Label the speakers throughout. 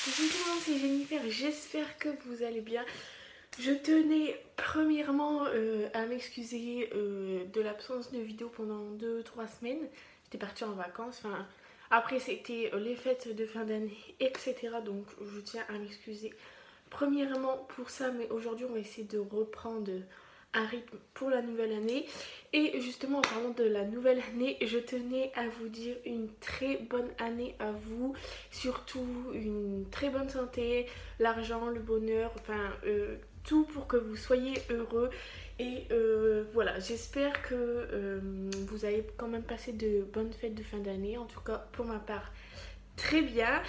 Speaker 1: Bonjour, c'est Jennifer, j'espère que vous allez bien. Je tenais premièrement à m'excuser de l'absence de vidéo pendant 2-3 semaines. J'étais partie en vacances, enfin après c'était les fêtes de fin d'année, etc. Donc je tiens à m'excuser premièrement pour ça, mais aujourd'hui on va essayer de reprendre un rythme pour la nouvelle année. Et justement en parlant de la nouvelle année, je tenais à vous dire une très bonne année à vous, surtout une très bonne santé, l'argent, le bonheur, enfin tout pour que vous soyez heureux. Et voilà, j'espère que vous avez quand même passé de bonnes fêtes de fin d'année, en tout cas pour ma part très bien.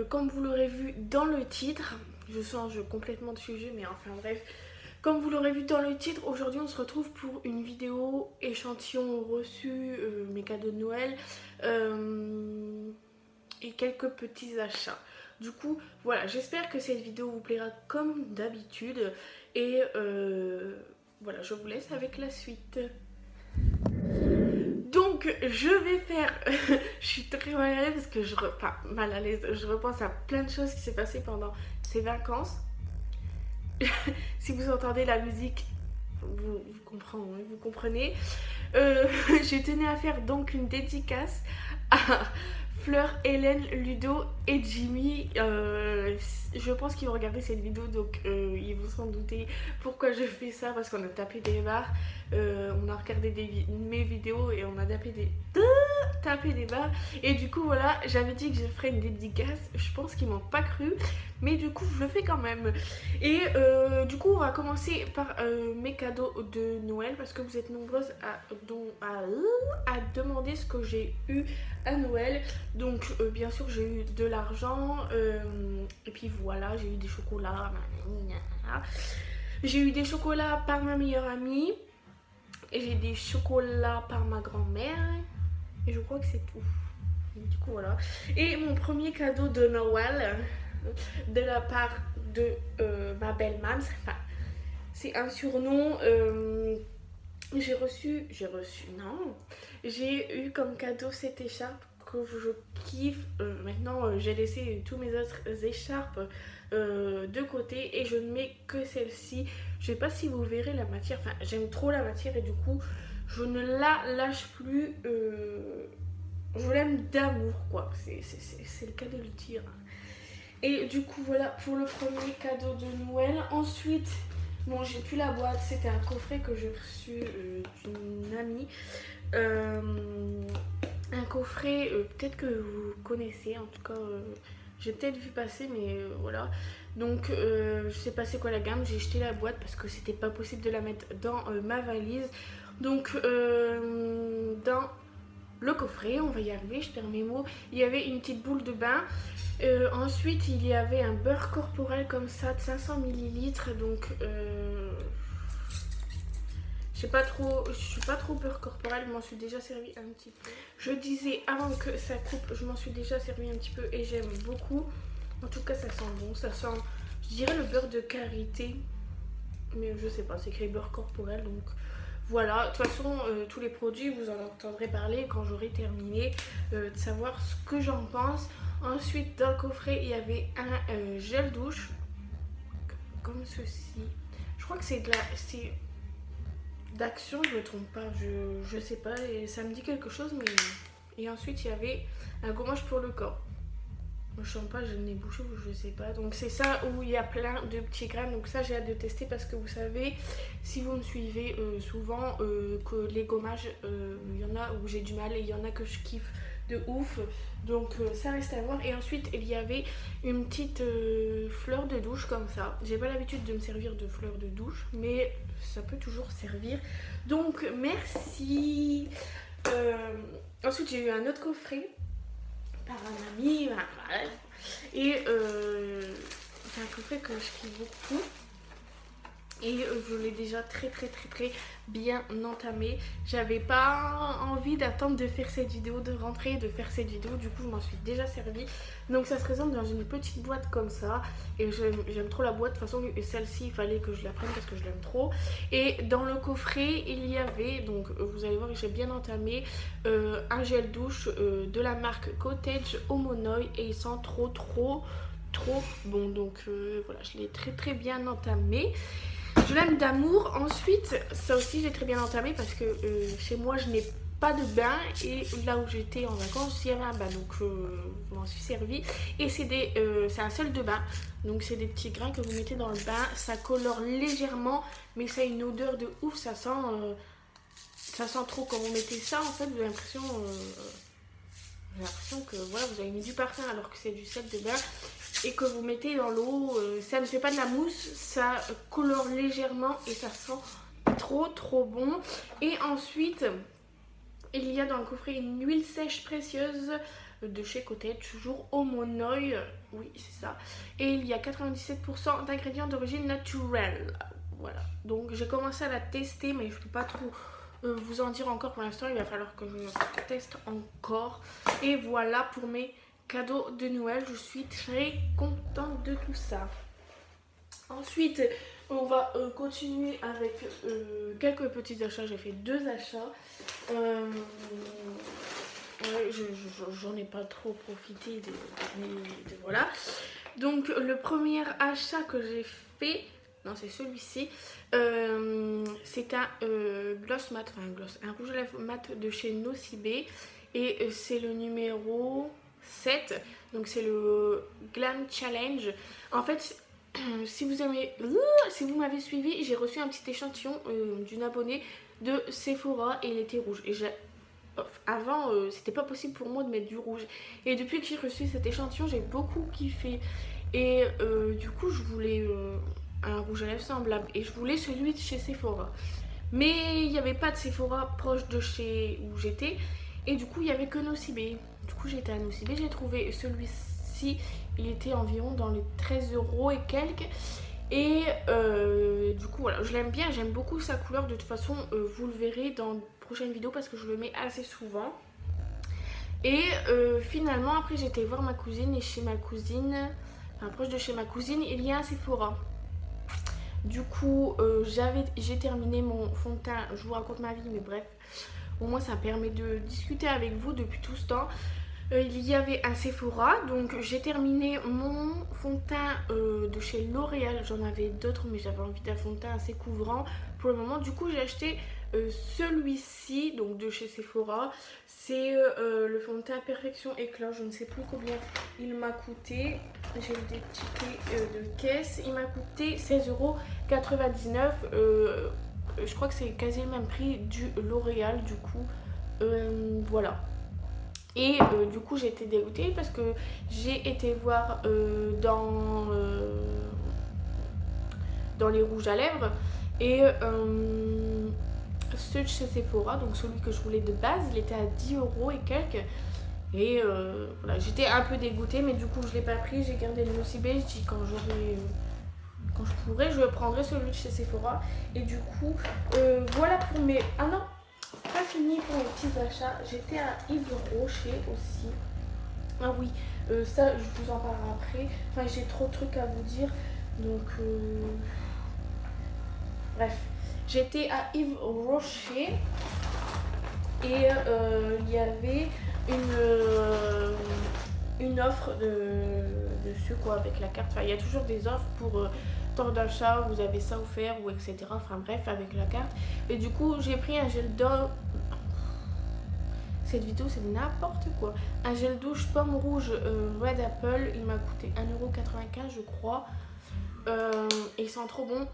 Speaker 1: Comme vous l'aurez vu dans le titre, je change complètement de sujet, mais enfin bref, comme vous l'aurez vu dans le titre, aujourd'hui on se retrouve pour une vidéo échantillon reçu, mes cadeaux de Noël et quelques petits achats. Du coup, voilà, j'espère que cette vidéo vous plaira comme d'habitude et voilà, je vous laisse avec la suite. Donc je vais faire, je suis très mal à l'aise parce que je repense à plein de choses qui s'est passé pendant ces vacances. Si vous entendez la musique, vous comprenez. J'ai tenu à faire donc une dédicace à Fleur, Hélène, Ludo et Jimmy. Je pense qu'ils vont regarder cette vidéo, donc ils vont s'en douter pourquoi je fais ça, parce qu'on a tapé des barres, on a regardé mes vidéos et on a tapé des barres. Et du coup voilà, j'avais dit que je ferais une dédicace, je pense qu'ils m'ont pas cru, mais du coup je le fais quand même. Et du coup on va commencer par mes cadeaux de Noël, parce que vous êtes nombreuses à demander ce que j'ai eu à Noël. Donc bien sûr j'ai eu de l'argent, et puis voilà, j'ai eu des chocolats, j'ai eu des chocolats par ma meilleure amie, et j'ai des chocolats par ma grand-mère, et je crois que c'est tout. Du coup voilà. Et mon premier cadeau de Noël, de la part de ma belle Mams, enfin c'est un surnom, j'ai eu comme cadeau cette écharpe que je kiffe. Maintenant j'ai laissé tous mes autres écharpes de côté et je ne mets que celle-ci. Je sais pas si vous verrez la matière, enfin j'aime trop la matière et du coup je ne la lâche plus. Je l'aime d'amour quoi, c'est le cas de le dire. Et du coup voilà pour le premier cadeau de Noël. Ensuite, bon j'ai plus la boîte, c'était un coffret que j'ai reçu d'une amie. Un coffret peut-être que vous connaissez, en tout cas j'ai peut-être vu passer, mais voilà. Donc je sais pas c'est quoi la gamme, j'ai jeté la boîte parce que c'était pas possible de la mettre dans ma valise. Donc dans le coffret, on va y arriver, je perds mes mots, il y avait une petite boule de bain. Ensuite il y avait un beurre corporel comme ça de 500 ml. Donc je suis pas trop beurre corporel, je m'en suis déjà servi un petit peu. Je disais avant que ça coupe, je m'en suis déjà servi un petit peu et j'aime beaucoup. En tout cas ça sent bon, ça sent, je dirais le beurre de karité, mais je sais pas, c'est écrit beurre corporel, donc voilà. De toute façon tous les produits vous en entendrez parler quand j'aurai terminé de savoir ce que j'en pense. Ensuite dans le coffret il y avait un gel douche comme ceci. Je crois que c'est d'Action, je me trompe pas, je sais pas, et ça me dit quelque chose, mais. Et ensuite il y avait un gommage pour le corps. Je sens pas, je l'ai bouché ou je sais pas. Donc c'est ça où il y a plein de petits grammes. Donc ça j'ai hâte de tester parce que vous savez, si vous me suivez souvent, que les gommages, il y en a où j'ai du mal et il y en a que je kiffe de ouf. Donc ça reste à voir. Et ensuite il y avait une petite fleur de douche comme ça. J'ai pas l'habitude de me servir de fleur de douche, mais ça peut toujours servir. Donc merci. Ensuite j'ai eu un autre coffret par un ami, voilà. Et c'est un coffret que je kiffe beaucoup. Et je l'ai déjà très bien entamé. J'avais pas envie d'attendre de faire cette vidéo, de rentrer, de faire cette vidéo. Du coup je m'en suis déjà servi. Donc ça se présente dans une petite boîte comme ça. Et j'aime trop la boîte. De toute façon celle-ci il fallait que je la prenne parce que je l'aime trop. Et dans le coffret il y avait, donc vous allez voir j'ai bien entamé, un gel douche de la marque Cottage Homonoi. Et il sent trop bon. Donc voilà, je l'ai très bien entamé. Je l'aime d'amour. Ensuite, ça aussi j'ai très bien entamé parce que chez moi je n'ai pas de bain. Et là où j'étais en vacances, il y avait un bain. Donc je m'en suis servi. Et c'est un sel de bain. Donc c'est des petits grains que vous mettez dans le bain. Ça colore légèrement, mais ça a une odeur de ouf. Ça sent trop. Quand vous mettez ça, en fait, vous avez l'impression... j'ai l'impression que voilà, vous avez mis du parfum alors que c'est du sel de bain. Et que vous mettez dans l'eau, ça ne fait pas de la mousse, ça colore légèrement et ça sent trop bon. Et ensuite, il y a dans le coffret une huile sèche précieuse de chez Cottage, toujours Homonoi, oui c'est ça. Et il y a 97% d'ingrédients d'origine naturelle. Voilà, donc j'ai commencé à la tester mais je ne peux pas trop vous en dire encore pour l'instant. Il va falloir que je teste encore. Et voilà pour mes cadeau de Noël, je suis très contente de tout ça. Ensuite, on va continuer avec quelques petits achats. J'ai fait 2 achats. Ouais, j'en ai pas trop profité voilà. Donc le premier achat que j'ai fait, non c'est celui-ci, c'est un gloss mat, un rouge à lèvres mat de chez Nocibé. Et c'est le numéro 7, donc c'est le Glam Challenge. En fait, si vous m'avez suivi, j'ai reçu un petit échantillon d'une abonnée de Sephora et il était rouge. Et avant, c'était pas possible pour moi de mettre du rouge. Et depuis que j'ai reçu cet échantillon, j'ai beaucoup kiffé. Et du coup, je voulais un rouge à lèvres semblable. Et je voulais celui de chez Sephora. Mais il n'y avait pas de Sephora proche de chez où j'étais. Et du coup, il n'y avait que Nocibé. Du coup, j'étais à Nocibé, j'ai trouvé celui-ci. Il était environ dans les 13 € et quelques. Et du coup, voilà, je l'aime bien. J'aime beaucoup sa couleur. De toute façon, vous le verrez dans de prochaines vidéos parce que je le mets assez souvent. Et finalement, après, j'étais voir ma cousine. Et chez ma cousine, enfin, proche de chez ma cousine, il y a un Sephora. Du coup, j'ai terminé mon fond de teint. Je vous raconte ma vie, mais bref. Au moins ça permet de discuter avec vous depuis tout ce temps. Il y avait un Sephora, donc j'ai terminé mon fond de teint de chez L'Oréal. J'en avais d'autres mais j'avais envie d'un fond de teint assez couvrant pour le moment. Du coup j'ai acheté celui-ci, donc de chez Sephora. C'est le fond de teint Perfection Éclat. Je ne sais plus combien il m'a coûté. J'ai eu des tickets de caisse. Il m'a coûté 16,99 €. Je crois que c'est quasi le même prix du L'Oréal, du coup voilà. Et du coup j'ai été dégoûtée parce que j'ai été voir dans les rouges à lèvres. Et ceux de chez Sephora, donc celui que je voulais de base, il était à 10 € et quelques. Et voilà, j'étais un peu dégoûtée, mais du coup je l'ai pas pris, j'ai gardé le Nocibé. Je dis quand je pourrai, je prendrai celui de chez Sephora. Et du coup, voilà pour mes... Ah non, pas fini pour mes petits achats. J'étais à Yves Rocher aussi. Ah oui, ça je vous en parlerai après. Enfin, j'ai trop de trucs à vous dire. Donc, bref. J'étais à Yves Rocher. Et il y avait une offre dessus, quoi, avec la carte. Enfin, il y a toujours des offres pour... temps d'achat, vous avez ça offert ou etc. Enfin bref, avec la carte. Et du coup, j'ai pris un gel douche. Cette vidéo, c'est n'importe quoi. Un gel douche pomme rouge Red Apple. Il m'a coûté 1,95 € je crois. Et il sent trop bon.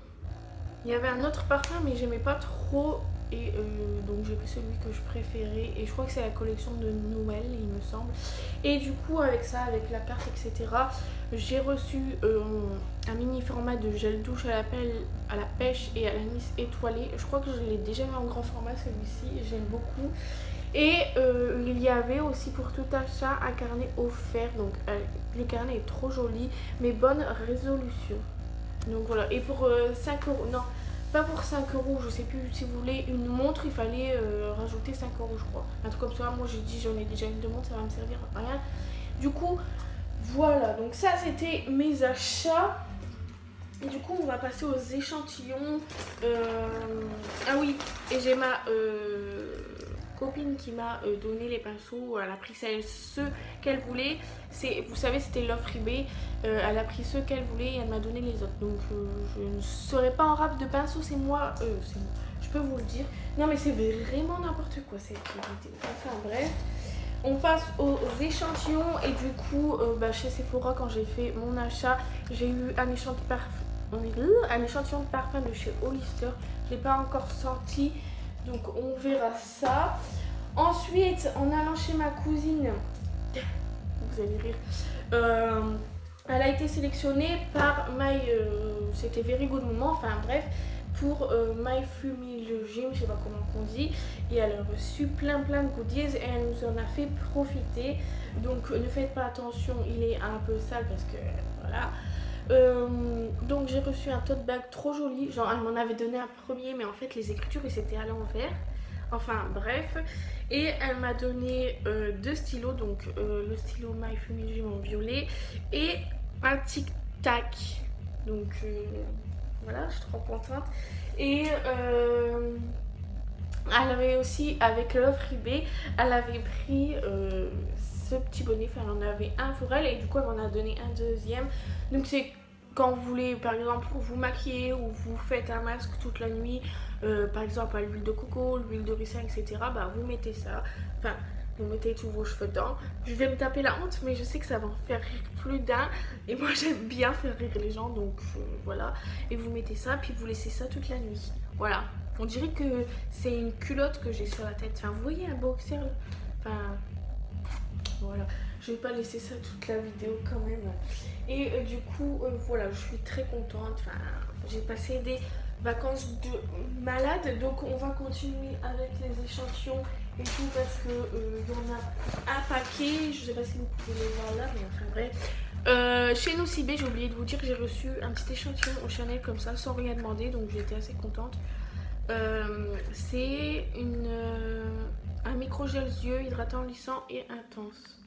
Speaker 1: Il y avait un autre parfum, mais j'aimais pas trop. Et donc j'ai pris celui que je préférais. Et je crois que c'est la collection de Noël, il me semble. Et du coup, avec ça, avec la carte, etc., j'ai reçu un mini format de gel douche à la pêche et à la l'anis étoilée. Je crois que je l'ai déjà mis en grand format, celui-ci. J'aime beaucoup. Et il y avait aussi pour tout achat un carnet offert. Donc le carnet est trop joli, mais bonne résolution. Donc voilà. Et pour 5 €, non, pas pour 5 euros, je sais plus, si vous voulez une montre, il fallait rajouter 5 euros, je crois. Un truc comme ça, moi j'ai dit j'en ai déjà une de montre, ça va me servir à rien. Du coup, voilà, donc ça c'était mes achats. Et du coup, on va passer aux échantillons. Ah oui, et j'ai ma copine qui m'a donné les pinceaux. Elle a pris ceux qu'elle voulait. Vous savez, c'était l'offre eBay. Elle a pris ceux qu'elle voulait et elle m'a donné les autres. Donc, je ne serai pas en rap de pinceaux. C'est moi. Je peux vous le dire. Non, mais c'est vraiment n'importe quoi cette vidéo. Enfin, bref. On passe aux échantillons. Et du coup, chez Sephora, quand j'ai fait mon achat, j'ai eu un échantillon de parfum de chez Hollister. Je l'ai pas encore sorti, donc on verra ça. Ensuite, en allant chez ma cousine, vous allez rire, elle a été sélectionnée par c'était Very Good Moment, enfin bref, pour My Family Gym, je sais pas comment on dit, et elle a reçu plein de goodies et elle nous en a fait profiter. Donc ne faites pas attention, il est un peu sale parce que voilà. Donc j'ai reçu un tote bag trop joli, genre elle m'en avait donné un premier mais en fait les écritures ils s'étaient à l'envers, enfin bref. Et elle m'a donné 2 stylos, donc le stylo My Family en violet et un tic tac, donc voilà, je suis trop contente. Et elle avait aussi, avec l'offre eBay, elle avait pris ce petit bonnet, enfin elle en avait un pour elle et du coup elle m'en a donné un deuxième. Donc c'est quand vous voulez par exemple vous maquiller ou vous faites un masque toute la nuit, par exemple à l'huile de coco, l'huile de ricin, etc. Bah vous mettez ça, enfin vous mettez tous vos cheveux dedans. Je vais me taper la honte mais je sais que ça va en faire rire plus d'un et moi j'aime bien faire rire les gens, donc voilà. Et vous mettez ça puis vous laissez ça toute la nuit, voilà. On dirait que c'est une culotte que j'ai sur la tête, enfin vous voyez un boxer, enfin voilà, je vais pas laisser ça toute la vidéo quand même. Et du coup voilà, je suis très contente, enfin j'ai passé des vacances de malade, donc on va continuer avec les échantillons et tout parce que il y en a un paquet, je sais pas si vous pouvez les voir là mais enfin bref. Chez Nocibé, j'ai oublié de vous dire que j'ai reçu un petit échantillon au Chanel comme ça sans rien demander, donc j'étais assez contente. C'est un micro-gel yeux hydratant, lissant et intense.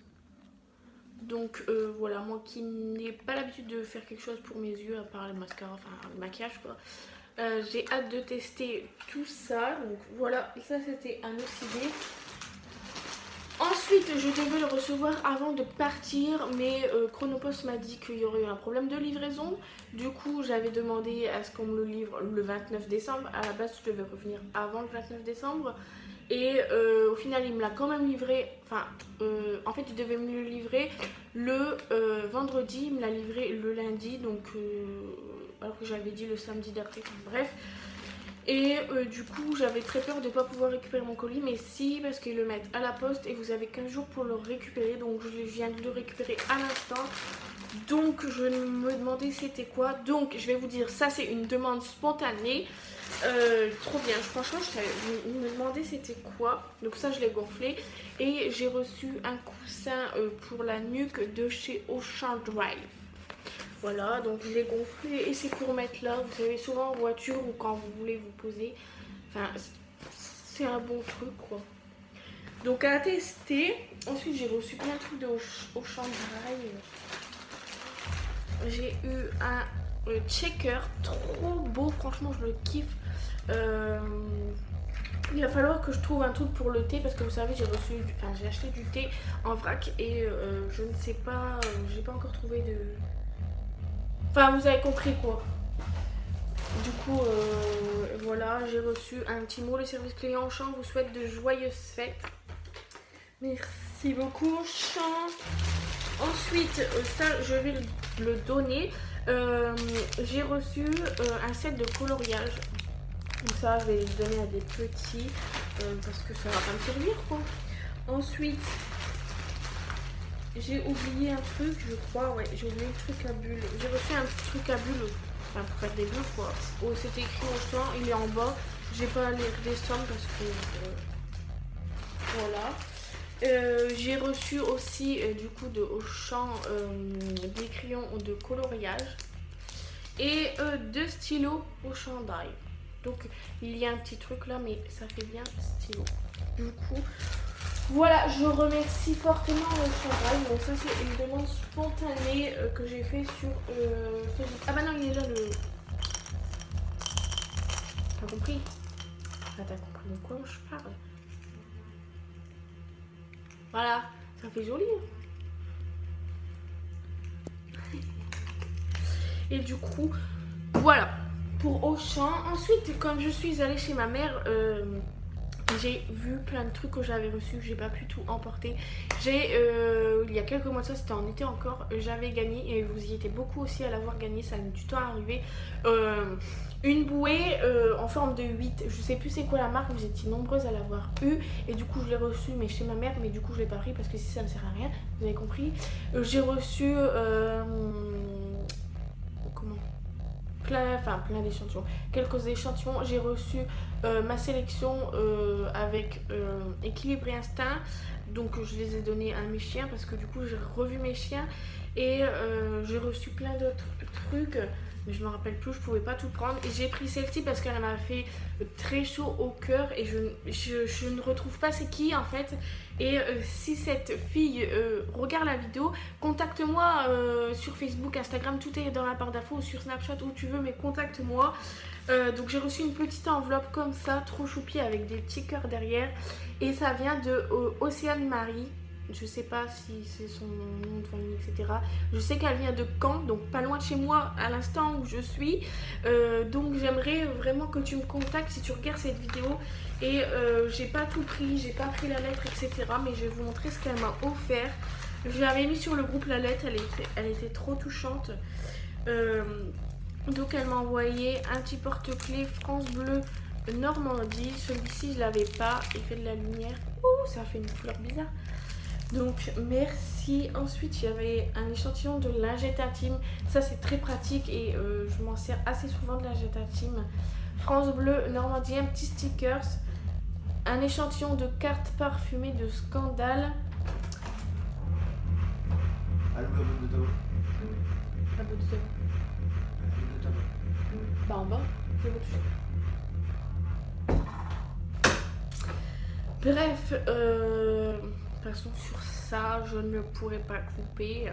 Speaker 1: Donc voilà, moi qui n'ai pas l'habitude de faire quelque chose pour mes yeux à part le mascara, enfin le maquillage quoi, j'ai hâte de tester tout ça. Donc voilà, ça c'était un OCD. Ensuite je devais le recevoir avant de partir mais Chronopost m'a dit qu'il y aurait eu un problème de livraison. Du coup j'avais demandé à ce qu'on me le livre le 29 décembre. À la base je devais revenir avant le 29 décembre. Et au final il me l'a quand même livré, enfin en fait il devait me le livrer le vendredi, il me l'a livré le lundi, donc alors que j'avais dit le samedi d'après, enfin, bref. Et du coup j'avais très peur de ne pas pouvoir récupérer mon colis, mais si, parce qu'ils le mettent à la poste et vous avez 15 jours pour le récupérer, donc je viens de le récupérer à l'instant. Donc je me demandais c'était quoi, donc je vais vous dire, ça c'est une demande spontanée. Trop bien, franchement je me demandais c'était quoi, donc ça je l'ai gonflé. Et j'ai reçu un coussin pour la nuque de chez Ocean Drive. Voilà, donc je l'ai gonflé et c'est pour mettre là, vous savez, souvent en voiture ou quand vous voulez vous poser. Enfin, c'est un bon truc quoi. Donc à tester. Ensuite j'ai reçu plein de trucs de Ocean Drive. J'ai eu un checker trop beau, franchement je le kiffe. Il va falloir que je trouve un truc pour le thé parce que vous savez j'ai acheté du thé en vrac et je ne sais pas, j'ai pas encore trouvé de... Enfin vous avez compris quoi. Du coup voilà, j'ai reçu un petit mot, le service client Auchan vous souhaite de joyeuses fêtes. Merci beaucoup Auchan. Ensuite ça je vais le donner. J'ai reçu un set de coloriage. Donc ça je vais le donner à des petits parce que ça va pas me servir quoi. Ensuite j'ai oublié un truc, je crois, ouais, j'ai oublié le truc à bulles. J'ai reçu un truc à bulles, enfin pour faire des bulles quoi. Oh, c'est écrit Auchan, il est en bas. J'ai pas à lire des sommes parce que voilà. J'ai reçu aussi du coup de Auchan des crayons de coloriage et 2 stylos Auchan Drive. Donc il y a un petit truc là, mais ça fait bien stylo. Du coup, voilà, je remercie fortement Chantal. Donc ça c'est une demande spontanée que j'ai fait sur Facebook. Ah bah non, il est là le... T'as compris? Ah, t'as compris de quoi je parle? Voilà, ça fait joli. Et du coup, voilà, pour Auchan. Ensuite, comme je suis allée chez ma mère, j'ai vu plein de trucs que j'avais reçus, j'ai pas pu tout emporter. Il y a quelques mois de ça, c'était en été encore, j'avais gagné, et vous y étiez beaucoup aussi à l'avoir gagné, ça a mis du temps à arriver, une bouée en forme de 8, je sais plus c'est quoi la marque, vous étiez nombreuses à l'avoir eu, et du coup je l'ai reçu mais chez ma mère, mais du coup je l'ai pas pris parce que si ça me sert à rien, vous avez compris. J'ai reçu comment, plein d'échantillons, quelques échantillons. J'ai reçu ma sélection avec Équilibre et Instinct, donc je les ai donnés à mes chiens parce que du coup j'ai revu mes chiens, et j'ai reçu plein d'autres trucs mais je me rappelle plus, je pouvais pas tout prendre, et j'ai pris celle-ci parce qu'elle m'a fait très chaud au cœur, et je ne retrouve pas c'est qui en fait. Et si cette fille regarde la vidéo, contacte-moi sur Facebook, Instagram, tout est dans la barre d'infos, ou sur Snapchat, où tu veux, mais contacte-moi. Donc j'ai reçu une petite enveloppe comme ça, trop choupi, avec des petits cœurs derrière, et ça vient de Océane Marie. Je sais pas si c'est son nom de famille, etc. Je sais qu'elle vient de Caen, donc pas loin de chez moi à l'instant où je suis. Donc j'aimerais vraiment que tu me contactes si tu regardes cette vidéo. Et j'ai pas tout pris, j'ai pas pris la lettre, etc. Mais je vais vous montrer ce qu'elle m'a offert. Je l'avais mis sur le groupe la lettre, elle était trop touchante. Donc elle m'a envoyé un petit porte-clés France Bleu Normandie. Celui-ci je l'avais pas, il fait de la lumière. Ouh, ça fait une couleur bizarre. Donc merci. Ensuite il y avait un échantillon de lingette intime. Ça c'est très pratique, et je m'en sers assez souvent de lingette intime. France Bleu Normandie, un petit stickers. Un échantillon de cartes parfumées de Scandale.
Speaker 2: Allô, la botte de tableau.
Speaker 1: La botte de tableau. Bah en bas, je vais toucher. Bref, passons sur ça, je ne pourrais pas couper.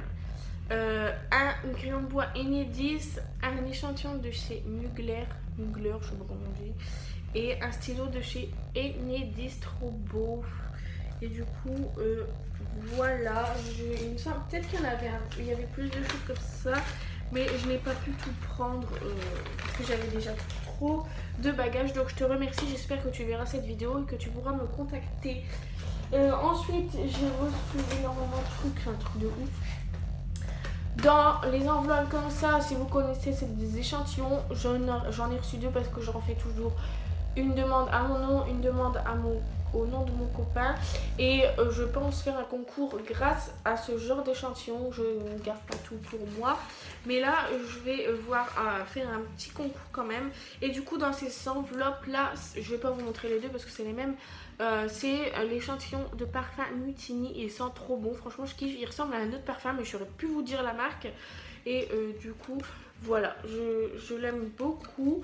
Speaker 1: Un crayon de bois Enedis, un échantillon de chez Mugler, je sais pas comment on dit, et un stylo de chez Enedis, trop beau. Et du coup, voilà, il me semble peut-être qu'il il y avait plus de choses comme ça, mais je n'ai pas pu tout prendre parce que j'avais déjà trop de bagages. Donc je te remercie, j'espère que tu verras cette vidéo et que tu pourras me contacter. Ensuite, j'ai reçu énormément de trucs, un truc de ouf. Dans les enveloppes comme ça, si vous connaissez, c'est des échantillons. J'en ai reçu 2 parce que j'en fais toujours une demande à mon nom, une demande au nom de mon copain. Et je pense faire un concours grâce à ce genre d'échantillon. Je ne garde pas tout pour moi. Mais là, je vais faire un petit concours quand même. Et du coup, dans ces enveloppes-là, je ne vais pas vous montrer les deux parce que c'est les mêmes. C'est l'échantillon de parfum Mutiny. Il sent trop bon. Franchement, je kiffe. Il ressemble à un autre parfum, mais je saurais plus vous dire la marque. Et du coup, voilà. Je l'aime beaucoup.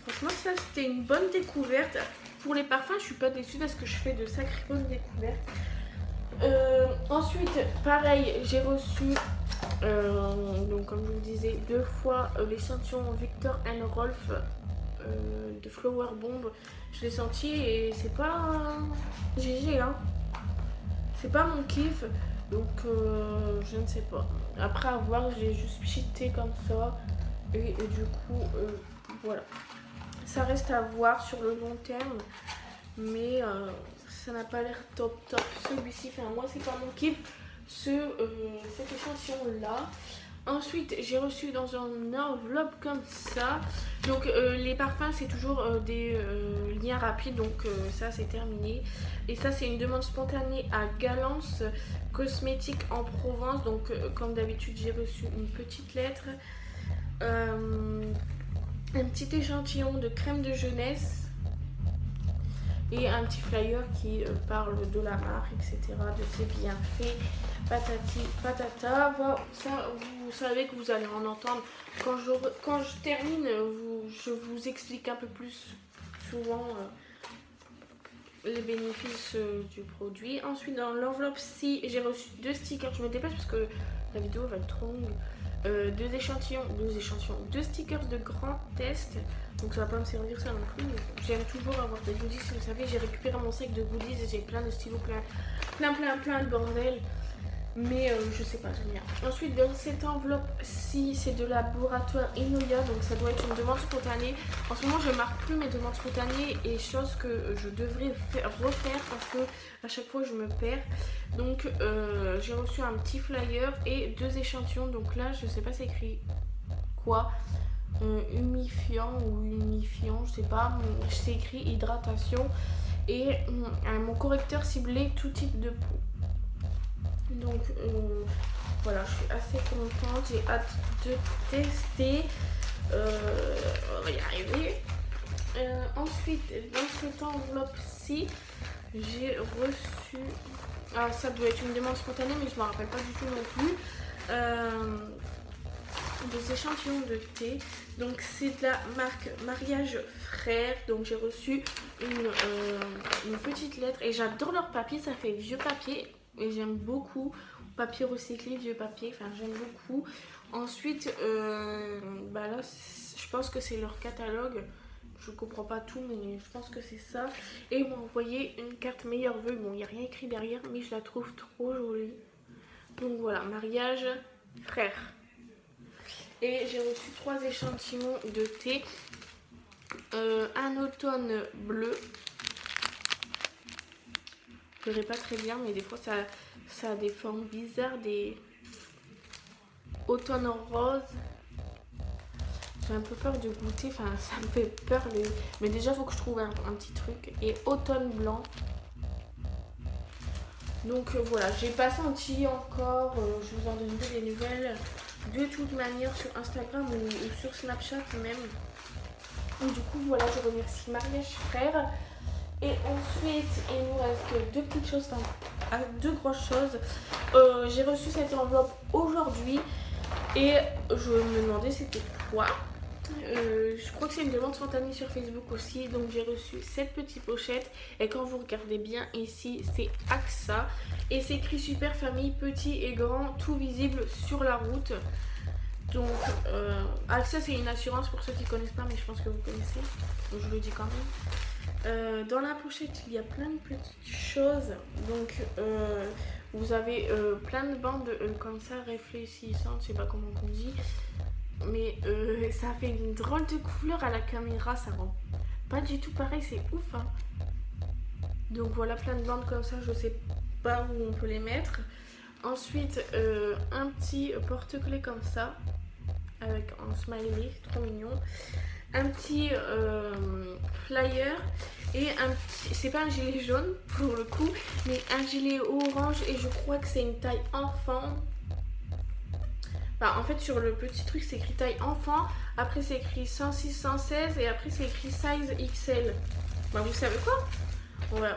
Speaker 1: Franchement, ça, c'était une bonne découverte. Pour les parfums, je suis pas déçue parce que je fais de sacrées bonnes découvertes. Ensuite, pareil, j'ai reçu, donc comme je vous disais, 2 fois l'échantillon Victor & Rolf de Flower Bomb. Je l'ai senti et c'est pas GG, hein. C'est pas mon kiff, donc je ne sais pas. Après avoir, j'ai juste cheaté comme ça et du coup, voilà. Ça reste à voir sur le long terme, mais ça n'a pas l'air top. Celui-ci, enfin moi c'est pas mon kiff, cet échantillon là. Ensuite j'ai reçu dans une enveloppe comme ça. Donc les parfums c'est toujours des liens rapides, donc ça c'est terminé. Et ça c'est une demande spontanée à Galance Cosmétique en Provence. Donc comme d'habitude j'ai reçu une petite lettre. Un petit échantillon de crème de jeunesse et un petit flyer qui parle de la marque, etc., de ses bienfaits, patati patata. Ça, vous savez que vous allez en entendre quand je termine. Je vous explique un peu plus, souvent les bénéfices du produit. Ensuite, dans l'enveloppe ci, j'ai reçu 2 stickers. Je me dépêche parce que la vidéo va être trop longue. 2 stickers de grand test. Donc ça va pas me servir ça non plus. J'aime toujours avoir des goodies, si vous savez. J'ai récupéré mon sac de goodies et j'ai plein de stylos, plein de bordel. Mais je sais pas, j'aime bien. Ensuite, dans cette enveloppe-ci, c'est de laboratoire Inoya. Donc ça doit être une demande spontanée. En ce moment, je marque plus mes demandes spontanées et chose que je devrais refaire parce que à chaque fois, je me perds. Donc j'ai reçu un petit flyer et 2 échantillons. Donc là, je sais pas c'est écrit quoi. Humifiant ou unifiant, je sais pas. C'est écrit hydratation et mon correcteur ciblé tout type de peau. Donc voilà, je suis assez contente, j'ai hâte de tester. On va y arriver. Ensuite, dans cette enveloppe-ci, j'ai reçu. Ah, ça doit être une demande spontanée, mais je ne me rappelle pas du tout non plus. Des échantillons de thé. Donc c'est de la marque Mariage Frères. Donc j'ai reçu une petite lettre et j'adore leur papier, ça fait vieux papier. Et j'aime beaucoup, papier recyclé, vieux papier, enfin j'aime beaucoup. Ensuite, bah là, je pense que c'est leur catalogue. Je comprends pas tout, mais je pense que c'est ça. Et ils m'ont envoyé une carte meilleurs vœux. Bon, il n'y a rien écrit derrière, mais je la trouve trop jolie. Donc voilà, mariage frère. Et j'ai reçu 3 échantillons de thé. Un automne bleu. Je verrai pas très bien, mais des fois ça a des formes bizarres, des automne rose. J'ai un peu peur de goûter, enfin ça me fait peur, mais déjà il faut que je trouve un petit truc. Et automne blanc. Donc voilà, j'ai pas senti encore, je vous en donnerai des nouvelles de toute manière sur Instagram ou sur Snapchat même. Donc, du coup voilà, je remercie Mariage Frères. Et ensuite, il nous reste 2 petites choses, enfin 2 grosses choses. J'ai reçu cette enveloppe aujourd'hui et je me demandais c'était quoi. Je crois que c'est une demande spontanée sur Facebook aussi. Donc j'ai reçu cette petite pochette et quand vous regardez bien ici, c'est AXA. Et c'est écrit super famille, petit et grand, tout visible sur la route. Donc AXA c'est une assurance pour ceux qui ne connaissent pas, mais je pense que vous connaissez. Donc je le dis quand même. Dans la pochette il y a plein de petites choses. Donc vous avez plein de bandes comme ça réfléchissantes, je sais pas comment on dit. Mais ça fait une drôle de couleur à la caméra, ça rend pas du tout pareil, c'est ouf hein. Donc voilà, plein de bandes comme ça, je sais pas où on peut les mettre. Ensuite un petit porte-clés comme ça avec un smiley, trop mignon. Un petit flyer et un petit, c'est pas un gilet jaune pour le coup, mais un gilet orange et je crois que c'est une taille enfant. Enfin, en fait sur le petit truc c'est écrit taille enfant, après c'est écrit 106, 116 et après c'est écrit size XL. Bah vous savez quoi, on va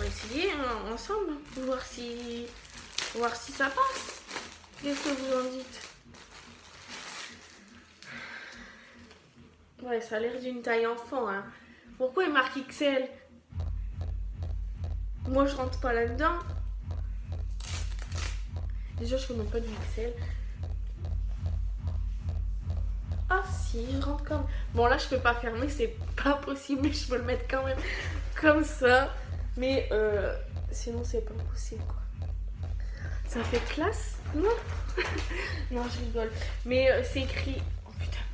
Speaker 1: essayer hein, ensemble pour voir si ça passe. Qu'est-ce que vous en dites? Ouais, ça a l'air d'une taille enfant hein. Pourquoi il marque XL? Moi je rentre pas là-dedans. Déjà je fais même pas du XL. Ah si, je rentre comme... Bon là je peux pas fermer, c'est pas possible, mais je peux le mettre quand même comme ça. Mais sinon c'est pas possible quoi. Ça fait classe, non? Non je rigole. Mais c'est écrit... Oh putain.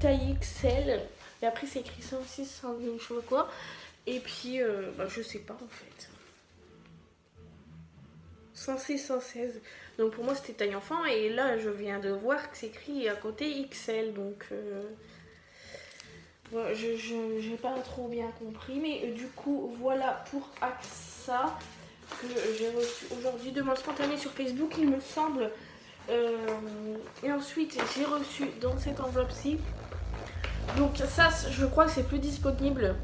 Speaker 1: Taille XL. Et après c'est écrit 106, 110, je sais pas quoi. Et puis bah, je sais pas en fait. 106, 116. Donc pour moi c'était taille enfant et là je viens de voir que c'est écrit à côté XL. Donc ouais, j'ai pas trop bien compris. Mais du coup voilà pour AXA que j'ai reçu aujourd'hui. Demande spontanée sur Facebook il me semble. Et ensuite j'ai reçu dans cette enveloppe-ci. Donc ça je crois que c'est plus disponible.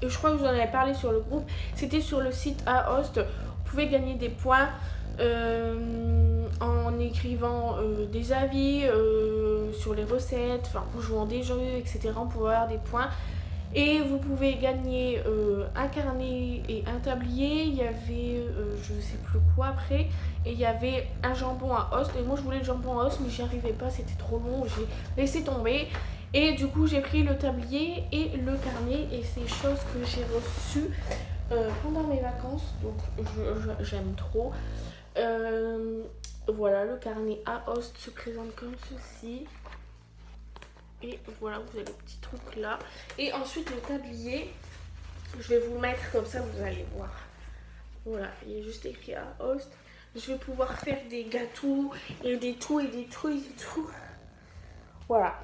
Speaker 1: Et je crois que vous en avez parlé sur le groupe. C'était sur le site Aost. Vous pouvez gagner des points en écrivant des avis sur les recettes, enfin en jouant des jeux, etc. On peut avoir des points. Et vous pouvez gagner un carnet et un tablier. Il y avait je ne sais plus quoi après. Et il y avait un jambon à os. Et moi je voulais le jambon à os mais j'y arrivais pas, c'était trop long. J'ai laissé tomber. Et du coup j'ai pris le tablier et le carnet. Et c'est chose que j'ai reçues pendant mes vacances. Donc j'aime trop. Voilà, le carnet à os se présente comme ceci. Et voilà, vous avez le petit truc là. Et ensuite le tablier, je vais vous le mettre comme ça, vous allez voir. Voilà, il est juste écrit à Host. Je vais pouvoir faire des gâteaux et des tout et des tout et des tout. Voilà.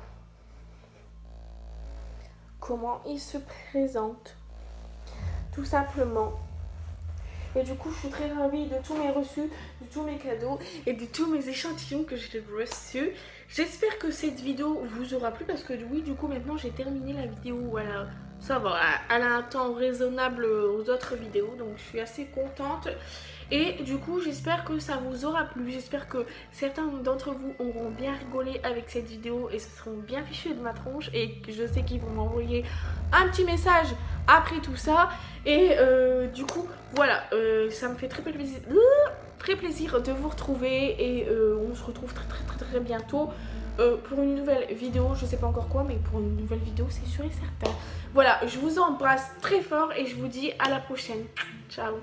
Speaker 1: Comment il se présente. Tout simplement. Et du coup, je suis très ravie de tous mes reçus, de tous mes cadeaux et de tous mes échantillons que j'ai reçus. J'espère que cette vidéo vous aura plu parce que oui, du coup, maintenant j'ai terminé la vidéo. Voilà, ça va, elle a un temps raisonnable aux autres vidéos, donc je suis assez contente. Et du coup, j'espère que ça vous aura plu. J'espère que certains d'entre vous auront bien rigolé avec cette vidéo et se seront bien fichus de ma tronche. Et je sais qu'ils vont m'envoyer un petit message après tout ça. Et du coup, voilà, ça me fait très plaisir de vous retrouver. Et on se retrouve très bientôt pour une nouvelle vidéo. Je sais pas encore quoi, mais pour une nouvelle vidéo, c'est sûr et certain. Voilà, je vous embrasse très fort et je vous dis à la prochaine. Ciao.